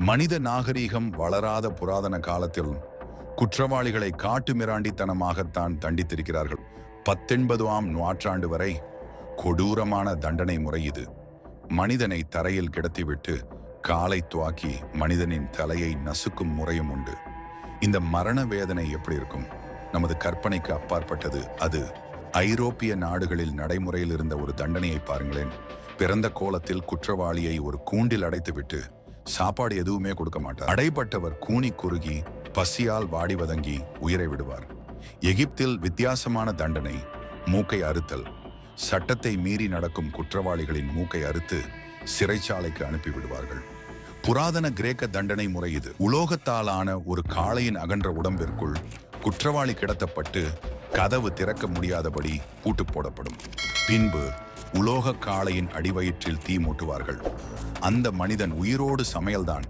மனித நாகரீகம் வளராத புராதன காலத்தில் குற்றவாளிகளை காட்டு மிராண்டித்தனமாகத்தான் தண்டித்திருக்கிறார்கள். 19ஆம் நூற்றாண்டு வரை கொடூரமான தண்டனை முறை இது. மனிதனை தரையில் கிடத்திவிட்டு காலை துவாக்கி மனிதனின் தலையை நசுக்கும் முறையும் உண்டு. இந்த மரண வேதனை எப்படி இருக்கும்? நமது கற்பனைக்கு அப்பாற்பட்டது. அது ஐரோப்பிய நாடுகளில் நடைமுறையில் இருந்த ஒரு தண்டனையை பாருங்களேன். பிறந்த கோலத்தில் குற்றவாளியை ஒரு கூண்டில் அடைத்துவிட்டு சாப்பாடு எதுவுமே கொடுக்க மாட்டார். அடைபட்டவர் கூனி குறுகி பசியால் வாடி வதங்கி உயிரை விடுவார். எகிப்தில் வித்தியாசமான தண்டனை, மூக்கை அறுத்தல். சட்டத்தை மீறி நடக்கும் குற்றவாளிகளின் மூக்கை அறுத்து சிறைச்சாலைக்கு அனுப்பி விடுவார்கள். புராதன கிரேக்க தண்டனை முறை இது. உலோகத்தாலான ஒரு காளையின் அகன்ற உடம்பிற்குள் குற்றவாளி கிடத்தப்பட்டு கதவு திறக்க முடியாதபடி பூட்டு போடப்படும். பின்பு உலோக காளையின் அடிவயிற்றில் தீ மூட்டுவார்கள். அந்த மனிதன் உயிரோடு சமையல்தான்.